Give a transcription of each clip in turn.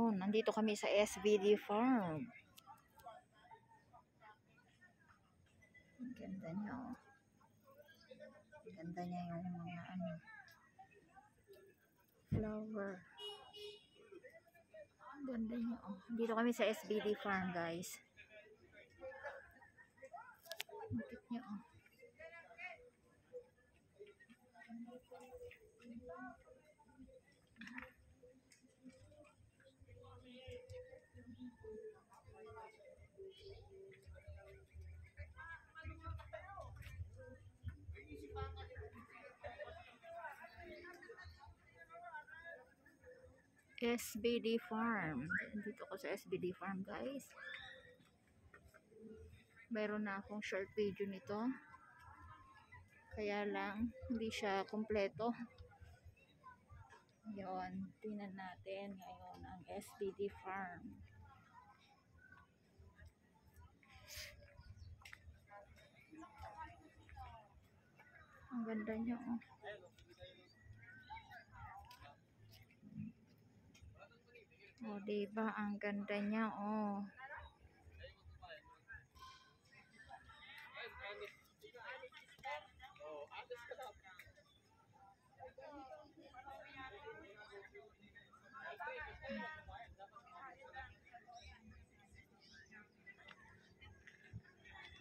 Ayun, nandito kami sa SBD Farm. Ang ganda niya, oh. Ang ganda niya yung mga flower. Ang ganda niya, oh. Dito kami sa SBD Farm, guys. Bakit niya, oh. SBD Farm. Dito ako sa SBD Farm, guys. Mayroon na akong short video nito. Kaya lang, hindi siya kompleto. Yun, tingnan natin ngayon ang SBD Farm. Ang ganda niya, oh. Oh, diba? Ang ganda niya, oh.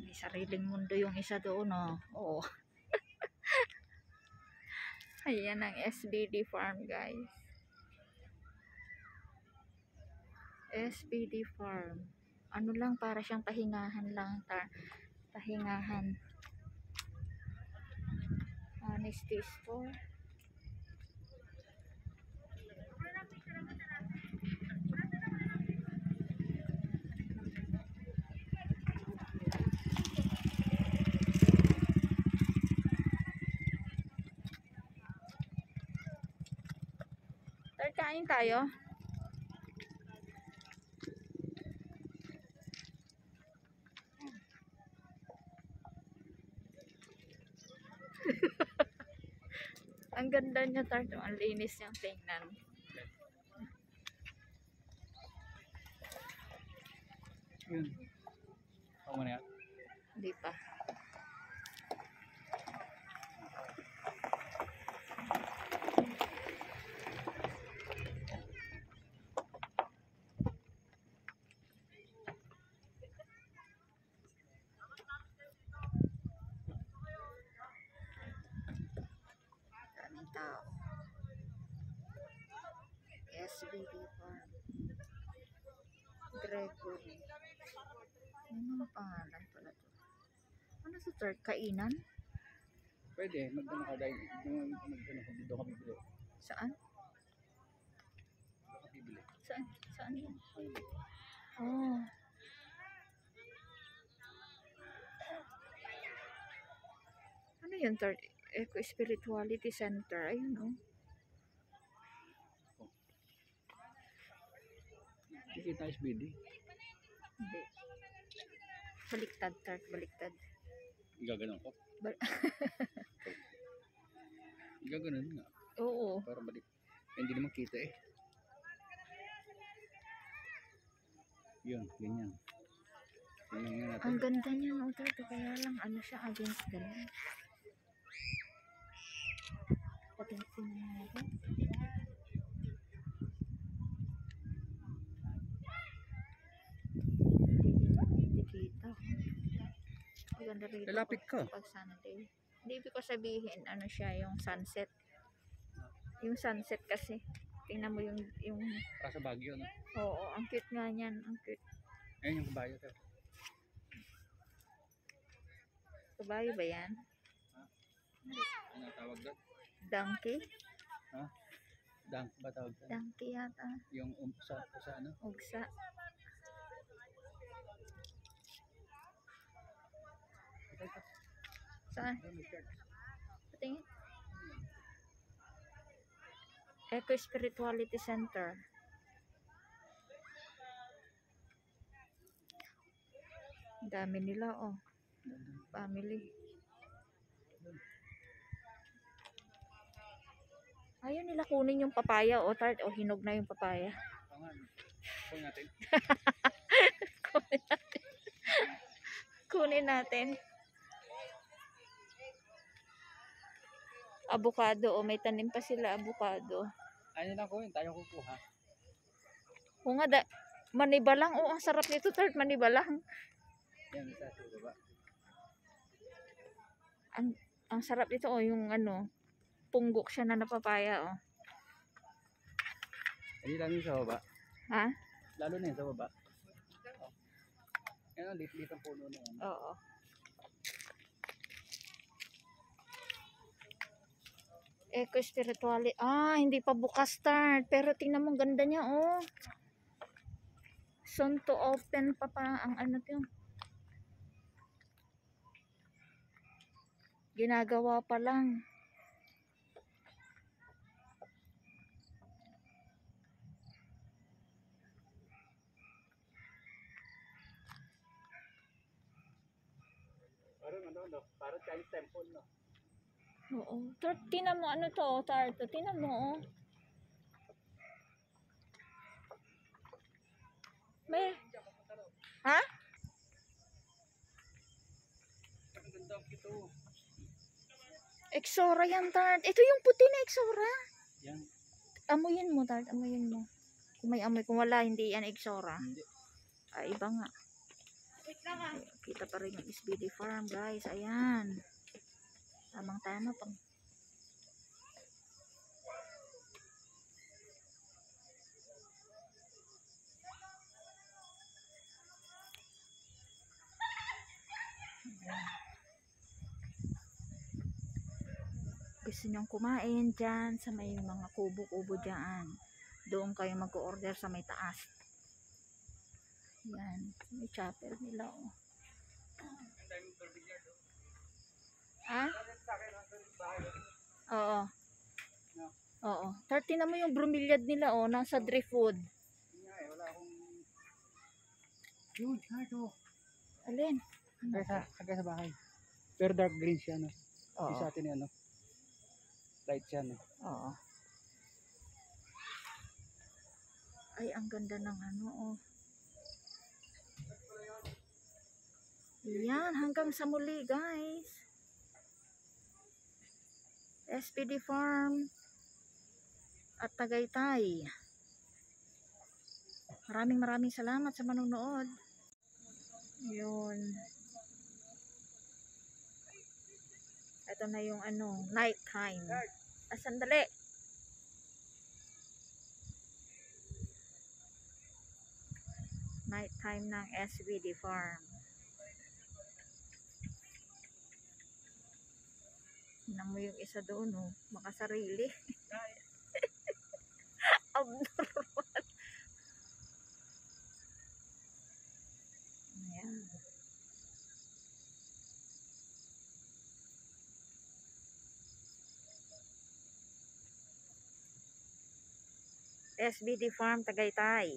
May sariling mundo yung isa doon, oh. Oh. Ayan ang SBD Farm, guys. SBD Farm. Ano lang, para siyang pahingahan lang. Pahingahan. Honesty Store. Kain tayo. Ang ganda niya, Tarto. Ang linis niyang tingnan. Yun. Ako na yan? Hindi pa. Daming tao. SBD Farm. Gregory. Ano ang pangalan pala to? Ano sa third? Kainan? Pwede, magdano ka dahil dito ka bibili. Saan? Dito ka bibili. Saan? Saan yun? Oh. Ano yun? Third Eco Spirituality Center. Ayun, oh. Kikita SBD. Hindi. Baliktad, Tart. Baliktad. Igaganon ko? Igaganon nga. Oo. Para balik. Hindi naman kita eh. Yun, ganyan. Tingnan nga natin. Ang ganda niya, no, Tart. Kaya lang, ano siya, against the light. Patingin na natin. Hindi kita. Maganda rito. Lalapit ka. Pag Sunday. Hindi ko sabihin, ano siya, yung sunset. Yung sunset kasi. Tingnan mo yung Para sa Baguio, no? Oo, ang cute nga niyan. Ang cute. Ayun yung kabayo. Kabayo ba yan? Ano tawag doon? Donkey? Ha? Dank ba tawag doon? Donkey yata. Yung sa ano? Ugsa. Saan? Patingin. Eco Spirituality Center. Ang dami nila, oh. Family. Ayaw nila kunin yung papaya, oh, Tart. O, hinog na yung papaya. Kunin natin. Kunin natin. Avocado. O, may tanim pa sila avocado. Ayun lang kunin. Tayo kukuha. O nga, maniba lang. O, ang sarap nito, tart. Maniba lang. Yan, isa sa baba. Ang sarap nito, o, yung ano, punggok siya na napapaya, o. Hindi lang yung sa baba. Ha? Lalo na yung sa baba. Yan ang lit-lit ang puno na yan. Oo. Eco spirituali. Hindi pa bukas, tart. Pero tingnan mo, ganda niya, oh. Soon to open pa ang ano to. Ginagawa pa lang. Parang Chinese temple, no? Oo. Tart, tingnan mo, ano to, tart. Tingnan mo, oh. May, ha? Ang ganda ang kito. Exora yan, tart. Ito yung puti na Exora. Yan. Amuyin mo, tart. Amuyin mo. Kung may amoy. Kung wala, hindi yan Exora. Hindi. Iba nga. Ay, kita pa rin yung SBD Farm, guys. Ayan. Tamang-tama pang. Gusto nyong kumain dyan sa may mga kubo-kubo dyan. Doon kayo mag-order sa may taas. Yan. May chapel nila, oh. Ha? Oo. Oo. 30 na mo yung bromeliad nila, oh. Nasa driftwood. Wala akong... Yun, ito. Alin? Hagay sa bahay. Pero dark green siya, no? Oo. Yung sa atin yan, no? Light siya, no? Oo. Ay, ang ganda ng ano, oh. Yan, hanggang sa muli, guys. SPD Farm at Tagaytay. Maraming salamat sa manonood. Yun. Ito na yung ano, night time. Sandali. Night time ng SBD Farm. Tingnan mo yung isa doon, oh. Makasarili. Abnormal. Ayan. SBD Farm, Tagaytay.